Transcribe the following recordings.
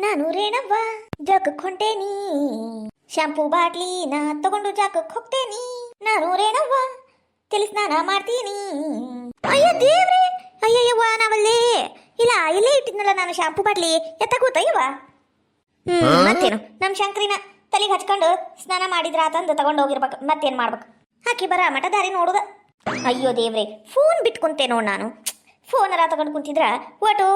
ನಾನು ರೇಣವ್ವ ಜಾಗಕ್ಕೆ ಹೊಂಟೇನಿ, shampoo bottle ನಾ ತಗೊಂಡು ಜಾಗಕ್ಕೆ ಹೋಗ್ತೇನಿ. ನಾನು ರೇಣವ್ವ ತಲೆ ಸ್ನಾನ ಮಾಡ್ತೀನಿ. ಅಯ್ಯ ದೇವ್ರೆ, ಅಯ್ಯಯ್ಯವ್ವ ನಾವಲ್ಲೇ ಇಲ್ಲ ಇಲ್ಲೇ ಇಟ್ಟಿದ್ನಲ್ಲ ನಾನು ಶಾಂಪೂ ಬಾಟ್ಲಿ ಎತ್ತ ಕೂತಯ್ಯವ್ವ. ಮತ್ತೇನು ನಮ್ಮ ಶಂಕರಿನ ತಲೆಗೆ ಹಚ್ಕೊಂಡು ಸ್ನಾನ ಮಾಡಿದ್ರ ಆತಂದು ತಗೊಂಡು ಹೋಗಿರ್ಬೇಕು. ಮತ್ತೇನು ಮಾಡ್ಬೇಕು, ಹಾಕಿ ಬರ ಮಠ ದಾರಿ ನೋಡುದ. ಅಯ್ಯೋ ದೇವ್ರೆ, ಫೋನ್ ಬಿಟ್ಕೊಂತೆ ನೋಡು ನಾನು. ಫೋನರ ತಗೊಂಡು ಕುಂತಿದ್ರ ಒಟ್ಟು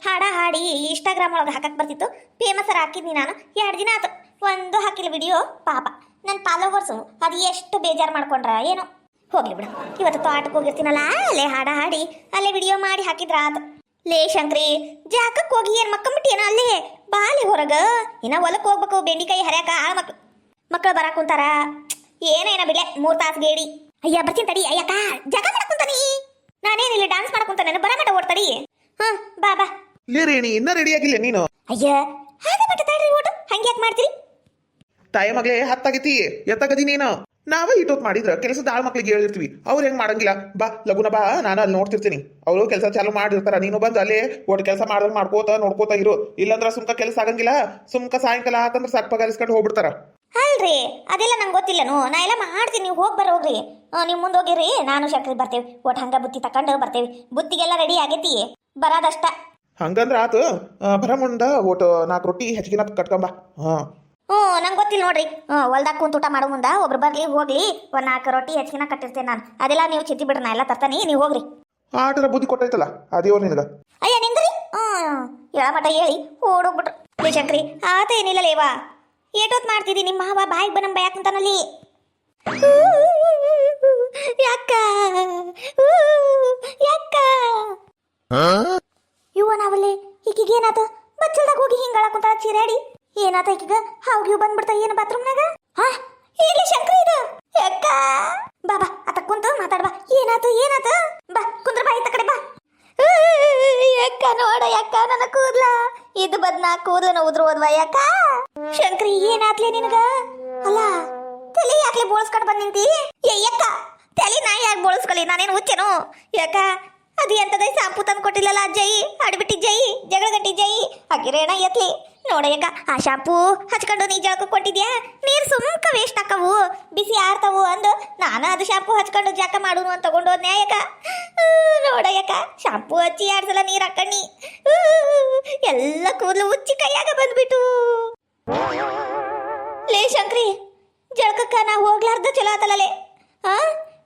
ಹಾಡ ಹಾಡಿ ಇನ್ಸ್ಟಾಗ್ರಾಮ್ ಒಳಗೆ ಹಾಕಕ್ಕೆ ಬರ್ತಿತ್ತು. ಫೇಮಸರ ಹಾಕಿದ್ನಿ ನಾನು. 2 ದಿನ ಆಯ್ತು ಒಂದು ಹಾಕಿಲ್ಲ ವಿಡಿಯೋ. ಪಾಪ ನನ್ನ ಫಾಲೋವರ್ಸು ಅದು ಎಷ್ಟು ಬೇಜಾರು ಮಾಡ್ಕೊಂಡ್ರ ಏನೋ. ಹೋಗ್ಲಿ ಬಿಡು, ಇವತ್ತು ತೋಟಕ್ಕೆ ಹೋಗಿರ್ತೀನಲ್ಲ ಅಲ್ಲೇ ಹಾಡ ಹಾಡಿ ಅಲ್ಲೇ ವಿಡಿಯೋ ಮಾಡಿ ಹಾಕಿದ್ರ ಆತ. ಲೇ ಶಂಕ್ರಿ, ಜಾಕಕ್ಕೆ ಹೋಗಿ ಏನು ಮಕ್ಕಂಬಿಟ್ಟಿಯೇನ ಅಲ್ಲೇ ಬಾಲಿ ಹೊರಗ. ಇನ್ನ ಹೊಲಕ್ಕೆ ಹೋಗ್ಬೇಕು, ಬೆಂಡಿಕಾಯಿ ಹರ್ಯಾಕ ಮಕ್ಕಳು ಬರಾಕ್ ಕುಂತಾರ. ಏನೇನ ಬಿಡ್ಲೆ 3 ತಾಸು ಗೇಡಿ. ಅಯ್ಯ ಬರ್ತೀನಿ ತಡಿ. ಅಯ್ಯಕ್ಕ ಜಾಗ ಮಾಡಕ್ ಕುಂತಾನಿ, ನಾನೇನಿಲ್ಲ ಡ್ಯಾನ್ಸ್ ಮಾಡಕ್ ಕುಂತಾನೆ. ಬರ ಮಟ ಓಡ್ತಡಿ. ಹಾ ಬಾ ಬಾ. ಲೇ ರೇಣಿ, ಇನ್ನ ರೆಡಿ ಆಗಿಲ್ಲ ನೀನು? ಅಯ್ಯ ಹಾಗೆ ಮಟ ತಡ್ರಿ ಓಟು, ಹಂಗೆ ಯಾಕೆ ಮಾಡ್ತೀರಿ? ಟೈಮ್ ಆಗ್ಲೇ 10 ಆಗೈತಿ, ಎತ್ತಾಗದಿ ನೀನು. ನಾವೇ ಇಟ್ಟೋತ್ ಮಾಡಿದ್ರ ಕೆಲಸದ ಆಳ್ ಮಕ್ಳಿಗೆ ಹೇಳಿರ್ತೀವಿ, ಅವ್ರು ಹೆಂಗ್ ಮಾಡಂಗಿಲ್ಲ. ಬಾ ಲಗುನ ಬಾ, ನಾನು ಅಲ್ಲಿ ನೋಡ್ತಿರ್ತೀನಿ. ಅವರು ಕೆಲಸ ಚಾಲು ಮಾಡಿರ್ತಾರ, ನೀನು ಬಂದು ಅಲ್ಲೇ ಒಟ್ಟು ಕೆಲಸ ಮಾಡ್ದಂಗ್ ಮಾಡ್ಕೋತ ನೋಡ್ಕೋತ ಇರು. ಇಲ್ಲಂದ್ರ ಸುಮ್ಕ ಕೆಲಸ ಆಗಂಗಿಲ್ಲ. ಸುಮ್ಕ ಸಾಯಂಕಾಲ ಆತಂದ್ರ ಸಾಕ್ ಪಗಾರಿಸ್ಕೊಂಡು ಹೋಗ್ಬಿಡ್ತಾರ. ಅಲ್ರಿ ಅದೆಲ್ಲ ನಂಗೆ ಗೊತ್ತಿಲ್ಲನು, ನಾ ಎಲ್ಲ ಮಾಡ್ತೀನಿ. ನೀವು ಹೋಗಿ ಬರೋಗ್ರಿ, ನೀವು ಮುಂದೆ ಹೋಗಿರಿ, ನಾನು ಶಂಕರಿ ಬರ್ತೇವೆ. ಒಟ್ಟು ಹಂಗ ಬುತ್ತಿ ತಕೊಂಡು ಬರ್ತೇವೆ. ಬುತ್ತಿಗೆಲ್ಲ ರೆಡಿ ಆಗೈತಿ, ಬರೋದಷ್ಟ. ಹಂಗಂದ್ರ ಆತು. ಬರ ಮುಂದ ಒಟ್ಟು 4 ರೊಟ್ಟಿ ಹೆಚ್ಚಿನ ಕಟ್ಕೊಂಬ. ನಂಗೆ ಗೊತ್ತಿಲ್ಲ ನೋಡ್ರಿ. ಹೊಲ್ದಾಗ ಕುಂತ ಊಟ ಮಾಡೋ ಮುಂದ ಒಬ್ರು ಬರ್ಲಿ ಹೋಗ್ಲಿ, 4 ರೊಟ್ಟಿ ಹೆಚ್ಚಿನ ಕಟ್ಟಿರ್ತೇನೆ ನಾನು. ಅದೆಲ್ಲ ನೀವು ಚಿಂತಿ ಬಿಡ್ರಿ, ನಾ ಎಲ್ಲ ತರ್ತಾನೆ, ನೀವು ಹೋಗ್ರಿ. ಆಟದ ಬುದ್ಧಿ ಕೊಟ್ಟೈತಲ್ಲ ಅದೇವ್ರ ನಿನಗ. ಅಯ್ಯ ನಿಂದ್ರಿ, ಹೇಳ ಮಟ ಹೇಳಿ ಓಡೋಗ್ಬಿಟ್ರು. ಶಂಕ್ರಿ ಆತ ಏನಿಲ್ಲ ಲೇವಾ, ಏಟೋತ್ ಮಾಡ್ತಿದಿ? ನಿಮ್ಮ ಮಾವ ಬಾಯಿಗೆ ಬನಂಬ ಯಾಕಂತಾನಲ್ಲಿ. ಯಾಕ ಯಾಕ ಇವ ನಾವಲ್ಲಿ ಈಕಿಗೆ ಏನಾತ? ಬಚ್ಚಲ್ದಾಗ ಹೋಗಿ ಹಿಂಗಾಳ ಕುಂತಾಳ ಚೀರಾಡಿ. ಏನಾತ ಈಕಿಗ? ಹಾವ್ಗಿವ್ ಬಂದ್ಬಿಡ್ತಾ ಏನು ಬಾತ್ರೂಮ್ನಾಗ? ಹಾ ಇಲ್ಲಿ ಶಂಕರಿ ಇದು. ಯಾಕ ಬಾ ಬಾ ಅತ್ತ ಕುಂತು ಮಾತಾಡ್ಬಾ. ಏನಾತ ಏನಾತ? ಬಾ ಕುಂದ್ರ ಬಾ, ಇತ್ತ ಕಡೆ ಬಾ. ಯಾಕ ನೋಡ, ಯಾಕ ನನ್ನ ಕೂದ್ಲ ಇದು ಬದ್ನ ಕೂದ್ಲನ ಉದ್ರೋದ್ವ? ಯಾಕ ಶಂಕರಿ ಏನಾತ್ಲೆ ನಿನಗ? ಅಲ್ಲ ತಲೆ ಯಾಕ್ಲೆ ಬೋಳ್ಸ್ಕೊಂಡು ಬಂದ್ ನಿಂತಿ? ಯಾಕ ತಲೆ ನಾ ಯಾಕೆ ಬೋಳ್ಸ್ಕೊಳ್ಳಿ? ನಾನೇನು ಹುಚ್ಚೇನು? ಯಾಕ ಅದು ಎಂತದೈ ಸಾಂಪು ತಂದು ಕೊಟ್ಟಿಲ್ಲಲ್ಲ ಜೈ, ಆಡ್ಬಿಟ್ಟಿ ಜೈ, ಜಗಳ ಗಂಟಿ ಜೈ. ಹಾಕಿರೇಣ ಎತ್ಲಿ ನೋಡ ಯಾಕ ಆ ಶಾಂಪೂ ಹಚ್ಕೊಂಡು ನೀ ಜಳಕ ಕೊಟ್ಟಿದ್ಯಾ? ನೀರು ಸುಮ್ಕ ವೇಸ್ಟ್ ಆಕವು, ಬಿಸಿ ಆರ್ತಾವು ಅಂದು ನಾನು ಅದು ಶಾಂಪೂ ಹಚ್ಕೊಂಡು ಜಾಕ ಮಾಡುನು ಅಂತ ತಗೊಂಡೋದ್ನ್ಯಾ. ಯಾಕ ನೋಡ ಯಾಕ ಶಾಂಪೂ ಹಚ್ಚಿ 2 ಸಲ ನೀರು ಹಾಕಣ್ಣಿ, ಎಲ್ಲ ಕೂದಲು ಉಚ್ಚಿ ಕೈಯಾಗ ಬಂದ್ಬಿಟ್ಟು. ಲೇ ಶಂಕ್ರಿ, ಜಳಕಕ್ಕ ನಾ ಹೋಗ್ಲಾರ್ದ ಚಲೋ ಆತಲ್ಲೇ.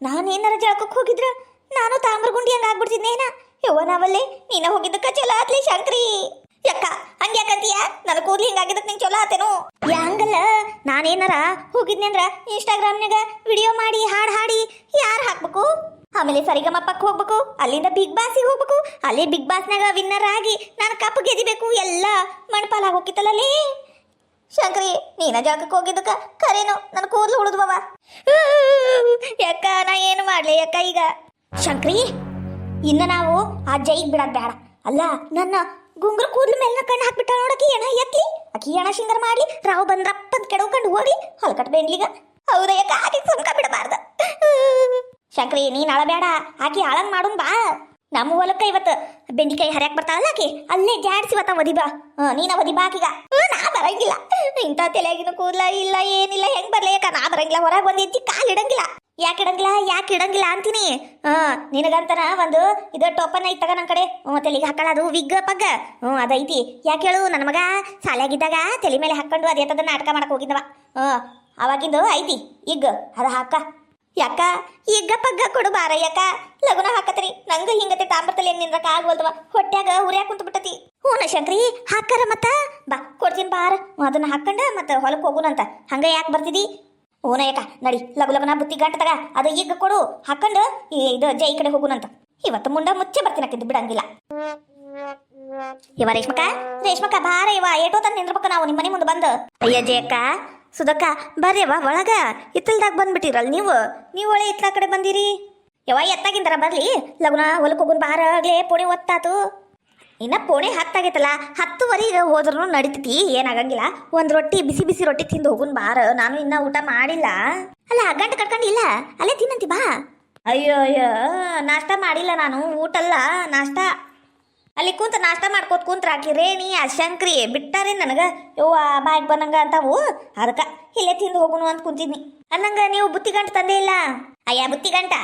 ನಾನೇನಾರ ಜಳಕಕ್ಕೆ ಹೋಗಿದ್ರ ನಾನು ತಾಮ್ರಗುಂಡಿ ಹಂಗ ಆಗ್ಬಿಡ್ತಿದ್ನೇನ. ಯವ್ವ ನಾವಲ್ಲೇ ನೀನ ಹೋಗಿದ್ದಕ್ಕ ಚಲೋ ಆತ್ಲಿ ಶಂಕ್ರಿ. ಯಕ್ಕ ಹಂಗ್ಯಾಕಂತೀಯ? ನನ್ನ ಕೂದ್ಲಿ ಹಿಂಗಾಗಿದ್ದಕ್ಕೆ ನಿಂಗೆ ಚಲೋ ಆತೇನು? ಹಂಗಲ್ಲ, ನಾನೇನಾರ ಹೋಗಿದ್ನಿ ಅಂದ್ರ ಇನ್ಸ್ಟಾಗ್ರಾಮ್ನಾಗ ವಿಡಿಯೋ ಮಾಡಿ ಹಾಡು ಹಾಡಿ ಯಾರು ಹಾಕ್ಬೇಕು? ಆಮೇಲೆ ಸರಿಗಮಪ್ಪಕ್ಕೆ ಹೋಗ್ಬೇಕು, ಅಲ್ಲಿಂದ ಬಿಗ್ ಬಾಸಿಗೆ ಹೋಗ್ಬೇಕು, ಅಲ್ಲಿ ಬಿಗ್ ಬಾಸ್ನಾಗ ವಿನ್ನರ್ ಆಗಿ ನಾನು ಕಪ್ಪು ಗೆದಿಬೇಕು. ಎಲ್ಲ ಮಣ್ಪಾಲಾಗಿ ಹೋಗಿತ್ತಲ್ಲೇ ಶಂಕ್ರಿ. ನೀನ ಜಾಗಕ್ಕೆ ಹೋಗಿದ್ದಕ್ಕ ಕರೇನು ನನ್ನ ಕೂದಲು ಉಳಿದ್ವವ. ಯಾಕ ನಾ ಏನು ಮಾಡ್ಲಿ ಯಾಕ ಈಗ? ಶಂಕ್ರಿ ಇನ್ನ ನಾವು ಆ ಜೈಗ್ ಬಿಡೋದ್ ಬೇಡ. ಅಲ್ಲ ನನ್ನ ಗುಂಗುರು ಕೂದಲು ಮೇಲೆ ಕಣ್ಣು ಹಾಕ್ಬಿಟ್ಟ ನೋಡಕಿ ಎಣ ಎತ್ಲಿ. ಆಕಿ ಎಣ ಶೃಂಗಾರ ಮಾಡ್ಲಿ, ರಾವ್ ಬಂದ್ರಪ್ಪಂತ ಕೆಡವ್ಕೊಂಡು ಹೋಗ್ಲಿ ಹೊಲ್ಕಟ್ ಬೆಂಡ್ಲಿಗ. ಹೌದಾ ಯಾಕ ಆಕಿ ಸುಮ್ಕ ಬಿಡಬಾರ್ದ. ಶಂಕ್ರಿ ನೀನ್ ಅಳಬೇಡ, ಆಕಿ ಅಳಂಗ್ ಮಾಡೋನ್ ಬಾ. ನಮ್ಮ ಹೊಲಕ್ಕ ಇವತ್ತು ಬೆಂಡಿಕಾಯಿ ಹರ್ಯಾಕ್ ಬರ್ತಾಳಲ್ಲ ಆಕಿ, ಅಲ್ಲೇ ಜಾಡ್ಸಿ ಇವತ್ತ ಒದಿಬಾ. ನೀನ ಒದಿಬಾ ಆಕಿಗ. ನಾ ಬರಂಗಿಲ್ಲ, ಇಂಥ ತಲೆಯಾಗಿನ ಕೂದಲ ಇಲ್ಲ ಏನಿಲ್ಲ, ಹೆಂಗ್ ಬರ್ಲಿ? ಯಾಕ ನಾ ಬರಂಗಿಲ್ಲ. ಹೊರಗೆ ಒಂದು ಎತ್ತಿ ಕಾಲು ಇಡಂಗಿಲ್ಲ. ಯಾಕೆ ಇಡಂಗಿಲ್ಲ ಅಂತೀನಿ. ನಿನಗಂತನ ಒಂದು ಇದು ಟೋಪನ್ ಐತಿ ತಗ ನನ್ನ ಕಡೆ. ತಲೆಗೆ ಹಾಕೊಳ್ಳೋದು ವಿಗ್ ಪಗ್ಗ. ಅದೈತಿ. ಯಾಕೆ ಹೇಳು, ನನ್ನ ಮಗ ಸಾಲಾಗಿದ್ದಾಗ ತಲೆ ಮೇಲೆ ಹಾಕೊಂಡು ಅದೇತದ ನಾಟಕ ಮಾಡಕ್ ಹೋಗಿದ್ದವ. ಅವಾಗಿಂದು ಐತಿ ಈಗ ಅದ ಹಾಕ. ಯಾಕ ಈಗ ಪಗ್ಗ ಕೊಡು ಬಾರ. ಯಾಕ ಲಗುನ ಹಾಕತ್ರಿ? ನಂಗ ಹಿಂಗತೆ ತಾಂಬರ್ತಲೆ ನಿಂದ್ರಕ ಆಗ್ವಲ್ದವ, ಹೊಟ್ಯಾಗ ಉರಿಯಾಕ ಕುಂತ ಬಿಟ್ಟತಿ. ಹೂನ ಶಂಕ್ರಿ ಹಾಕಾರ ಮತ್ತ ಬಾ ಕೊಡ್ತೀನಿ ಬಾರ. ಅದನ್ನ ಹಾಕೊಂಡ ಮತ್ತ ಹೊಲಕ್ಕೆ ಹೋಗುನಂತ. ಹಂಗ ಯಾಕೆ ಬರ್ತಿದಿ? ಓನ ಯಾಕ ನಡಿ ಲಗು ಲಗುನ ಬುತ್ತಿ ಗಂಟ ತಗ, ಅದು ಈಗ ಕೊಡು ಹಾಕೊಂಡು ಇದು ಜೈ ಕಡೆ ಹೋಗುನಂತ. ಇವತ್ತು ಮುಂಡ ಮುಚ್ಚೆ ಬರ್ತೀನಿ ಹಾಕಿದ್ದು ಬಿಡಂಗಿಲ್ಲ. ಇವ ರೇಷ್ಮಕ್ಕ ಬಾರ ಇವ ಏಟೋ ತಂದು ನಿಂದ್ರಬೇಕ ನಾವು ನಿಮ್ಮ ಮನೆ ಮುಂದೆ ಬಂದು. ಅಯ್ಯ ಜಯಕ್ಕ ಸುಧಕ್ಕ ಬರ್ರಿವ ಒಳಗ. ಇತ್ತಲ್ದಾಗ ಬಂದ್ಬಿಟ್ಟಿರಲ್ಲ ನೀವು ಒಳ್ಳೆ ಇತ್ಲ ಕಡೆ ಬಂದಿರಿ. ಯವ ಎತ್ತಾಗಿಂದಾರ ಬರ್ಲಿ ಲಗುನ ಹೊಲಕ್ಕೆ ಹೋಗುನ್ ಬಾರ. ಆಗ್ಲೇ ಪೋಣೆ ಒತ್ತಾತು. ಇನ್ನ ಪೋಣೆ 10 ಆಗೈತಲ್ಲ, 10:15 ಹೋದ್ರೂ ನಡಿತೈತಿ, ಏನಾಗಂಗಿಲ್ಲ. ಒಂದು ರೊಟ್ಟಿ ಬಿಸಿ ಬಿಸಿ ರೊಟ್ಟಿ ತಿಂದು ಹೋಗುನ್ ಬಾರ. ನಾನು ಇನ್ನ ಊಟ ಮಾಡಿಲ್ಲ. ಅಲ್ಲ ಗಂಟು ಕಟ್ಕೊಂಡಿಲ್ಲ, ಅಲ್ಲೇ ತಿನ್ನಂತಿ ಬಾ. ಅಯ್ಯೋ ನಾಷ್ಟ ಮಾಡಿಲ್ಲ ನಾನು, ಊಟ ಅಲ್ಲ ನಾಷ್ಟ. ಅಲ್ಲಿ ಕುಂತ ನಾಷ್ಟ ಮಾಡ್ಕೋತ ಕುಂತ್ರ ಆಕಿ ರೇಣಿ ಆ ಶಂಕ್ರಿ ಬಿಟ್ಟಾರೆ ನನಗ ಯವ್ವ ಬಾಯಿಗೆ ಬಂದಂಗ ಅಂತಾವು ಅದಕ್ಕ ಇಲ್ಲೇ ತಿಂದು ಹೋಗುನು ಅಂತ ಕುಂತಿದ್ನಿ ಅನ್ನಂಗ ನೀವು ಬುತ್ತಿ ಗಂಟ ತಂದೆ ಇಲ್ಲ ಅಯ್ಯ ಬುತ್ತಿ ಗಂಟ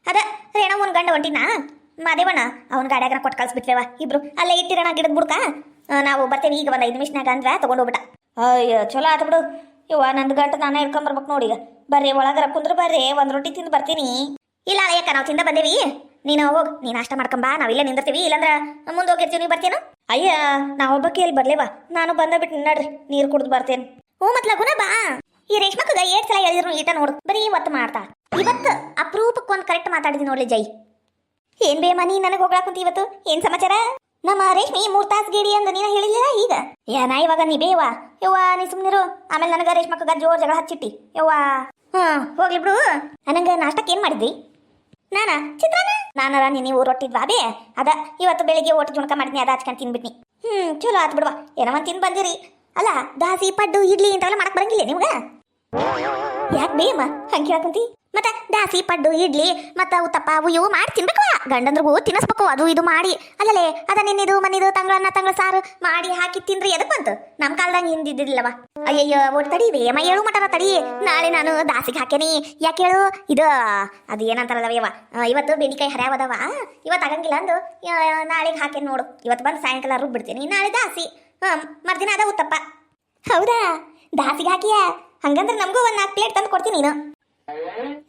ಅದ ರೇಣಮ್ಮನ ಗಂಡ ಹೊಂಟಿನ ಮಾದೇವಣ್ಣ ಅವ್ನ ಗಾಡ್ಯಾಗ ಕೊಟ್ಟು ಕಳ್ಸಿಬಿಟ್ಲೇವ ಇಬ್ರು ಅಲ್ಲೇ ಇಟ್ಟಿರೋಣ ಗಿಡದ ಬುಡ್ಕ ನಾವು ಬರ್ತೇವೆ ಈಗ ಬಂದ 5 ನಿಮಿಷನಾಗ ಅಂದ್ರ ತಗೊಂಡು ಹೋಗ್ಬಿಟ್ಟ ಅಯ್ಯೋ ಚಲೋ ಆತ ಬಿಡು ಯವ್ವ ನಂದು ಗಂಟ ನಾನೇ ಇಟ್ಕೊಂಬರ್ಬೇಕು ನೋಡಿ ಈಗ ಬರ್ರಿ ಒಳಗರ ಕುಂದ್ರ ಬರ್ರಿ ಒಂದ್ ರೊಟ್ಟಿ ತಿಂದು ಬರ್ತೀನಿ ಇಲ್ಲ ಅಯ್ಯಕ್ಕ ನಾವು ತಿಂದ ಬಂದೇವಿ ನೀನು ಹೋಗ್ ನೀನು ನಾಷ್ಟ ಮಾಡ್ಕೊಂಬಾ ನಾವಿಲ್ಲ ನಿಂದಿರ್ತೀವಿ ಇಲ್ಲಂದ್ರ ಮುಂದೆ ಹೋಗಿರ್ತೀವಿ ನೀವು ಬರ್ತೇನು ಅಯ್ಯ ನಾ ಒಬ್ಬಕ್ಕೆ ಎಲ್ಲಿ ಬರ್ಲೇವಾ ನಾನು ಬಂದ ಬಿಟ್ಟು ನಡ್ರಿ ನೀರು ಕುಡ್ದು ಬರ್ತೇನೆ ಹ್ಞೂ ಮತ್ ಲಗುನ ಬಾ ಈ ರೇಷ್ಮಕ್ಕಗ 7 ಸಲ ಹೇಳಿದ್ರು ಈಟ ನೋಡು ಬರೀ ಇವತ್ತು ಮಾಡ್ತಾ ಇವತ್ತು ಅಪರೂಪಕ್ಕೆ ಒಂದು ಕರೆಕ್ಟ್ ಮಾತಾಡಿದಿ ನೋಡ್ಲಿ ಜೈ ಏನ್ ಬೇಮ ನೀ ನನಗೆ ಹೋಗ್ಲಾಕ್ ಕುಂತಿ ಇವತ್ತು ಏನ್ ಸಮಾಚಾರ ನಮ್ಮ ರೇಷ್ಮಿ 3 ತಾಸು ಗೇಡಿ ಅಂದ ನೀನ ಹೇಳಿಲ್ಲ ಈಗ ನಾ ಇವಾಗ ನೀ ಬೇವಾ ಯವ್ವ ನೀ ಸುಮ್ನಿರು ಆಮೇಲೆ ನನಗ ರೇಷ್ಮಕ್ಕಗ ಜೋರ್ ಜಗಳ ಹಚ್ಚಿಟ್ಟಿ ಯವ್ವ ಹೋಗ್ಲಿ ಬಿಡು ನನಗ ನಾಷ್ಟಕ್ಕೆ ಏನ್ ಮಾಡಿದ್ರಿ ನಾನಾ ಚಿತ್ರಾನ್ನ ನಾನರ ನೀವು ರೊಟ್ಟಿದ್ವಾ ಬೇ ಅದ ಇವತ್ತು ಬೆಳಿಗ್ಗೆ ಒಟ್ಟು ಜುಣಕ ಮಾಡಿದ್ನಿ ಅದ ಹಚ್ಕೊಂಡು ತಿನ್ಬಿಟ್ನಿ ಚಲೋ ಆತ್ ಬಿಡ್ವಾ ಏನೋ ಒಂದು ತಿಂದು ಬಂದಿರಿ ಅಲ್ಲ ದಾಸಿ ಪಡ್ಡು ಇಡ್ಲಿ ಇಂಥವೆಲ್ಲ ಮಾಡಕ್ ಬರಂಗಿಲ್ಲ ನಿಮ್ಗ ಯಾಕೆ ಬೇಮ ಹಂಗೆ ಕೇಳಕಂತಿ ಮತ್ತ ದಾಸಿ ಪಡ್ಡು ಇಡ್ಲಿ ಮತ್ತ ಉತ್ತಪ್ಪ ಅವು ಇವು ಮಾಡಿ ತಿನ್ಬೇಕು ಗಂಡಂದ್ರಿಗೂ ತಿನ್ನಿಸ್ಬೇಕು ಅದು ಇದು ಮಾಡಿ ಅಲ್ಲಲೇ ಅದ ನಿನ್ನಿದು ಮನಿದು ತಂಗಳ ಸಾರು ಮಾಡಿ ಹಾಕಿ ತಿಂದ್ರಿ ಎದಕ್ ಬಂತು ನಮ್ಮ ಕಾಲದಾಗ ಹಿಂದಿದ್ದಿಲ್ಲವ ಅಯ್ಯಯ್ಯೋ ಒಟ್ಟು ತಡಿ ಬೇಮ 7 ಮಟರ ತಡಿ ನಾಳೆ ನಾನು ದಾಸಿಗೆ ಹಾಕೇನಿ ಯಾಕೆ ಹೇಳು ಇದು ಅದು ಏನಂತಾರದವ ಇವತ್ತು ಬೆಂಡಿಕಾಯಿ ಹರ್ಯಾವದವ ಇವತ್ತು ಆಗಂಗಿಲ್ಲ ಅಂದು ನಾಳೆಗೆ ಹಾಕೇನಿ ನೋಡು ಇವತ್ತು ಬಂದು ಸಾಯಂಕಾಲ ರುಬ್ಬಿಡ್ತೀನಿ ನಾಳೆ ದಾಸಿ ಮರ್ದಿನ ಅದ ಉತ್ತಪ್ಪ ಹೌದಾ ದಾಸಿಗೆ ಹಾಕಿಯ ಹಂಗಂದ್ರೆ ನಮಗೂ ಒಂದು 4 ಪ್ಲೇಟ್ ತಂದು ಕೊಡ್ತೀನಿ ನೀನು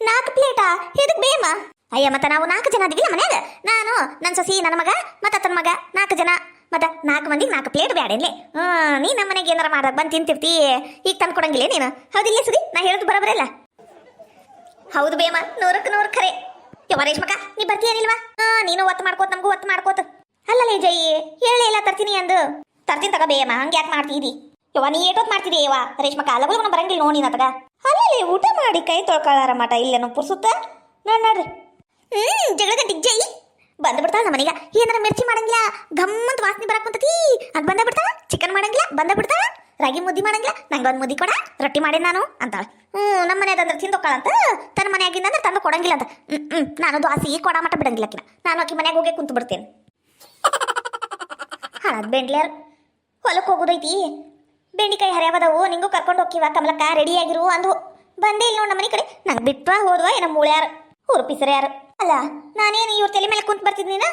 4 ಪ್ಲೇಟಾ ಎದಕ್ ಬೇಮ ಅಯ್ಯ ಮತ್ತ ನಾವು 4 ಜನ ಅದೀವಿಲ್ಲ ಮನ್ಯಾಗ ನಾನು ನನ್ನ ಸೊಸಿ ನನ್ನ ಮಗ ಮತ್ತ ತನ್ನ ಮಗ 4 ಜನ ಮತ್ತ 4 ಮಂದಿಗೆ 4 ಪ್ಲೇಟ್ ಬ್ಯಾಡೇನ್ಲೆ ನೀ ನಮ್ಮ ಮನೆಗೆ ಏನಾರ ಮಾಡಕ್ ಬಂದು ತಿಂತಿರ್ತಿ ಈಗ ತಂದು ಕೊಡಂಗಿಲ್ಲ ನೀನು ಹೌದಿಲ್ಲ ಸುದಿ ನಾ ಹೇಳೋದು ಬರಬರಲ್ಲ ಹೌದು ಬೇಮ 100ಕ್ಕೆ 100 ಖರೆ ಯವ್ವ ರೇಷ್ಮಕ್ಕ ನೀ ಬರ್ತೀಯನಿಲ್ವಾ ನೀನು ಒತ್ತು ಮಾಡ್ಕೋತ ನಮಗೂ ಒತ್ತು ಮಾಡ್ಕೋತ ಅಲ್ಲಲೇ ಜೈ ಹೇಳಿ ಎಲ್ಲ ತರ್ತೀನಿ ಅಂದು ತರ್ತೀನಿ ತಗ ಬೇಮ ಹಂಗೆ ಯಾಕೆ ಮಾಡ್ತೀರಿ ಯವ್ವ ನೀ ಏಟೋತ್ ಮಾಡ್ತಿದ್ದಿ ಯವ್ವ ರೇಷ್ಮಕ್ಕ ಅಲ್ಲಗೂ ಬರಂಗಿಲ್ಲ ನೋಡಿ ನತಗ ಅಲ್ಲಲ್ಲಿ ಊಟ ಮಾಡಿ ಕೈ ತೊಳ್ಕೊಳ್ಳಾರ ಮಟ ಇಲ್ಲೇನು ಪುರ್ಸುತ್ತ ನೋಡ್ರಿ ಜಗಳ ಗಂಟಿಗೆ ಜೈ ಬಂದ್ಬಿಡ್ತಾಳ ನಮ್ಮ ಮನೆಗ ಏನಾರ ಮಿರ್ಚಿ ಮಾಡಂಗಿಲ್ಲ ಗಮ್ಮಂತ ವಾಸನೆ ಬರಕ್ ಕುಂತತಿ ಅದು ಬಂದ ಬಿಡ್ತಾಳ ಚಿಕನ್ ಮಾಡಂಗಿಲ್ಲ ಬಂದ ಬಿಡ್ತಾಳ ರಾಗಿ ಮುದ್ದಿ ಮಾಡಂಗಿಲ್ಲ ನಂಗೆ ಒಂದು ಮುದ್ದಿ ಕೊಡ ರೊಟ್ಟಿ ಮಾಡೇನಿ ನಾನು ಅಂತಾಳ ನಮ್ಮ ಮನೆಯದಂದ್ರೆ ತಿಂದೊಕ್ಕಳ ಅಂತ ತನ್ನ ಮನೆಯಾಗಿಂದ ಅಂದ್ರೆ ತಂದು ಕೊಡಂಗಿಲ್ಲ ಅಂತ ನಾನು ದ್ವಾಸಿ ಕೊಡ ಮಟ ಬಿಡಂಗಿಲ್ಲ ಆಕಿನ ನಾನು ಆಕಿ ಮನ್ಯಾಗ ಹೋಗಿ ಕುಂತು ಬಿಡ್ತೇನೆ ಹಾಳದ್ ಬೆಂಡ್ಲೇರ್ ಹೊಲಕ್ಕೆ ಹೋಗೋದೈತಿ ಬೆಂಡಿಕಾಯಿ ಹರ್ಯಾವದವು ನಿಂಗೂ ಕರ್ಕೊಂಡು ಹೋಗಿವ ಕಮಲಕ್ಕ ರೆಡಿ ಆಗಿರು ಅಂದು ಬಂದೇ ಇಲ್ಲ ನೋಡ್ ನಮ್ಮ ಮನೆ ಕಡೆ ನಂಗೆ ಬಿಟ್ವಾ ಹೋದ್ವಾ ಏನ ಮೂಳ್ಯಾರ ಹುರುಪಿಸರ ಯಾರು ಅಲ್ಲ ನಾನೇನು ಇವ್ರ ತಲೆ ಮೇಲೆ ಕುಂತ್ ಬರ್ತಿದ್ನಿನ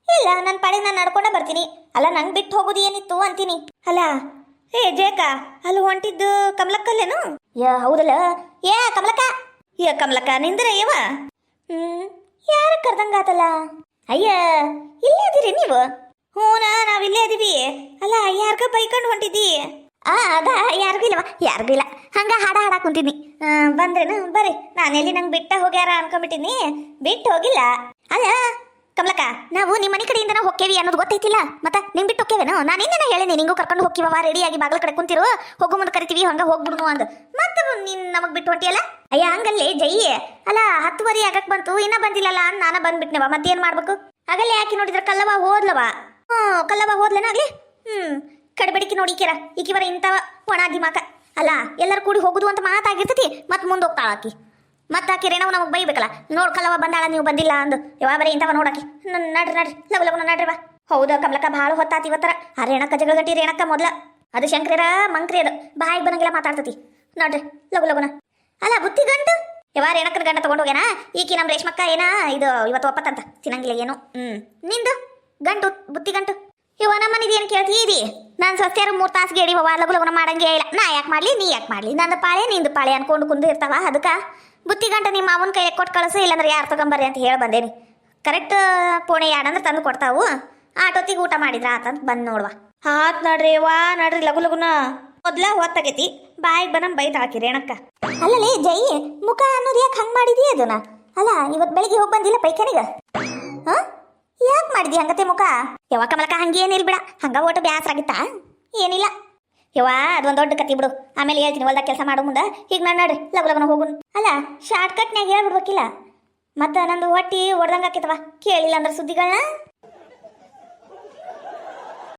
ಇಲ್ಲ ನನ್ನ ಪಾಡಿಗೆ ನಾನು ನಡ್ಕೊಂಡ ಬರ್ತೀನಿ ಅಲ್ಲ ನಂಗೆ ಬಿಟ್ಟು ಹೋಗೋದು ಏನಿತ್ತು ಅಂತೀನಿ ಅಲ್ಲ ಏ ಜೇಕ ಅಲ್ಲಿ ಹೊಂಟಿದ್ದು ಕಮಲಕ್ಕಲ್ಲೇನು ಹೌದಲ್ಲ ಕಮಲಕ್ಕ ನಿಂದ್ರ ಯವ ಯಾರ ಕರ್ದಂಗಾತಲ್ಲ ಅಯ್ಯ ಇಲ್ಲೇ ಇದೀರಿ ನೀವು ಹೂನಾ ನಾವಿಲ್ಲೇ ಇದೀವಿ ಅಲ್ಲ ಯಾರ್ಗ ಬೈಕೊಂಡು ಹೊಂಟಿದ್ದಿ ಅದ ಯಾರಿಗೂ ಇಲ್ಲ ಹಂಗ ಹಾಡ ಕುಂತಿದ್ನಿ ಬಂದ್ರೇನು ಬರ್ರಿ ನಾನೆಲ್ಲಿ ನಂಗೆ ಬಿಟ್ಟ ಹೋಗ್ಯಾರ ಅನ್ಕೊಂಡ್ಬಿಟ್ಟಿನಿ ಬಿಟ್ಟು ಹೋಗಿಲ್ಲ ಅಲ್ಲ ಕಮಲಕ್ಕ ನಾವು ನಿಮ್ಮ ಮನೆ ಕಡೆಯಿಂದ ಹೋಗ್ತೇವಿ ಅನ್ನೋದು ಗೊತ್ತೈತಿಲ್ಲ ಮತ್ತ ನಿಂಗೆ ಬಿಟ್ಟು ಹೋಗ್ತೇವೇನೋ ನಾನು ಇನ್ನೇನ ಹೇಳಿನಿ ನಿಂಗೂ ಕರ್ಕೊಂಡು ಹೋಗ್ತೀವ ರೆಡಿಯಾಗಿ ಬಾಗ್ಲ ಕಡೆ ಕುಂತಿರು ಹೋಗೋ ಮುಂದೆ ಕರಿತೀವಿ ಹಂಗ ಹೋಗ್ಬಿಡ್ನು ಅಂದ್ ಮತ್ತೆ ನೀನ್ ನಮಗ್ ಬಿಟ್ಟು ಹೊಂಟಿಯಲ್ಲ ಅಯ್ಯ ಹಂಗಲ್ಲೇ ಜೈ ಅಲ್ಲ 10:30 ಆಗಕ್ ಬಂತು ಇನ್ನ ಬಂದಿಲ್ಲಲ್ಲ ನಾನ ಬಂದ್ಬಿಟ್ನವ ಮತ್ತೇನ್ ಮಾಡ್ಬೇಕು ಆಗಲ್ಲೇ ಯಾಕೆ ನೋಡಿದ್ರ ಕಲ್ಲವ ಹೋದ್ಲೇನಾಗ್ಲಿ ಕಡಬಡಿಕೆ ನೋಡಿಕ್ಯಾರ ಈಕಿವರ ಇಂಥವ ಒಣ ದಿಮಾಕ ಅಲ್ಲ ಎಲ್ಲರೂ ಕೂಡಿ ಹೋಗುದು ಅಂತ ಮಾತಾಗಿರ್ತತಿ ಮತ್ತೆ ಮುಂದೆ ಹೋಗ್ತಾಳ ಆಕಿ ಮತ್ತೆ ಆಕಿ ರೇಣವ್ ನಮಗೆ ಬೈಬೇಕಲ್ಲ ನೋಡ್ಕಲ್ಲವ ಬಂದಾಳ ನೀವು ಬಂದಿಲ್ಲ ಅಂದು ಯಾವ ಬರೀ ಇಂಥವ ನೋಡಾಕಿ ನಡ್ರಿ ಲಗು ನಡ್ರಿ ಬಾ ಹೌದಾ ಕಮಲಕ್ಕ ಭಾಳ ಹೊತ್ತಾತಿ ಇವತ್ತರ ಆ ರೇಣಕ್ಕ ಜಗಳಗಟ್ಟಿ ರೇಣಕ್ಕ ಮೊದ್ಲ ಅದು ಶಂಕರ ಮಂಕ್ರಿ ಅದು ಬಾಯಿಗೆ ಬಂದಂಗೆಲ್ಲ ಮಾತಾಡ್ತತಿ ನೋಡ್ರಿ ಲಗುನ ಅಲ್ಲ ಬುತ್ತಿ ಗಂಟು ಯಾವ ರೇಣಕ್ಕನ ಗಂಡ ತಗೊಂಡೋಗ್ಯಾನ ಈಕಿ ನಮ್ಮ ರೇಷ್ಮಕ್ಕ ಏನ ಇದು ಇವತ್ತು ಒಪ್ಪತ್ತಂತ ತಿನ್ನಂಗಿಲ್ಲ ಏನು ನಿಂದು ಗಂಟು ಬುತ್ತಿ ಗಂಟು ಇವ ನಮ್ಮ ಮನೇದು ಏನು ಕೇಳ್ತೀರಿ ನಾನು ಸ್ವಸ್ಥ್ಯಾರು 3 ತಾಸು ಗೇಡಿವ ಲಗುನ ಮಾಡಂಗೇ ಇಲ್ಲ ನಾ ಯಾಕೆ ಮಾಡಲಿ ನೀ ಯಾಕೆ ಮಾಡಲಿ ನಂದು ಪಾಳೆ ನಿಂದು ಪಾಳೆ ಅನ್ಕೊಂಡು ಕುಂದು ಇರ್ತಾವ ಅದಕ್ಕೆ ಬುತ್ತಿ ಗಂಟ ನಿಮ್ಮ ಮಾವನ ಕೈಯಾಗ ಕೊಟ್ಟು ಕಳಿಸು ಇಲ್ಲಾಂದ್ರೆ ಯಾರು ತಗೊಂಬರ್ರಿ ಅಂತ ಹೇಳಿ ಬಂದೇನಿ ಕರೆಕ್ಟ್ ಪೋಣೆ ಯಾಡಂದ್ರೆ ತಂದು ಕೊಡ್ತಾವು ಆಟೊತ್ತಿಗೆ ಊಟ ಮಾಡಿದ್ರ ಆತಂತ ಬಂದು ನೋಡುವ ಆತ್ ನಡ್ರಿ ಲಗುನ ಮೊದ್ಲ ಹೊತ್ತಾಗೈತಿ ಬಾಯಿಗೆ ಬನಂ ಬೈತ್ ಹಾಕಿ ರೇಣಕ್ಕ ಅಲ್ಲಲೇ ಜೈ ಮುಖ ಅನ್ನೋದು ಯಾಕೆ ಹಂಗೆ ಮಾಡಿದಿ ಅದನ್ನ ಅಲ್ಲ ಇವತ್ತು ಬೆಳಿಗ್ಗೆ ಹೋಗಿ ಬಂದಿಲ್ಲ ಪೈಖಾನಿಗ ಯಾಕೆ ಮಾಡಿದಿ ಹಂಗತೆ ಮುಖ ಯಾವ ಕಮಲಕ್ಕ ಹಂಗೇನಿಲ್ಲ ಬಿಡ ಹಂಗ ಓಟು ಬ್ಯಾಸರ ಆಗಿತ್ತಾ ಏನಿಲ್ಲ ಯವ್ವ ಅದೊಂದು ದೊಡ್ಡ ಕತಿ ಬಿಡು ಆಮೇಲೆ ಹೇಳ್ತೀನಿ ಹೊಲ್ದಾಗ ಕೆಲಸ ಮಾಡೋ ಮುಂದೆ ಈಗ ನಾನು ನಡ್ರಿ ಲಗುನ ಹೋಗುನ್ ಅಲ್ಲ ಶಾರ್ಟ್ ಕಟ್ನ್ಯಾಗ ಹೇಳ್ಬಿಡ್ಬೇಕಿಲ್ಲ ಮತ್ತೆ ನಂದು ಹೊಟ್ಟಿ ಹೊಡೆದಂಗೆ ಆಕಿತವ ಕೇಳಿಲ್ಲ ಅಂದ್ರೆ ಸುದ್ದಿಗಳನ್ನ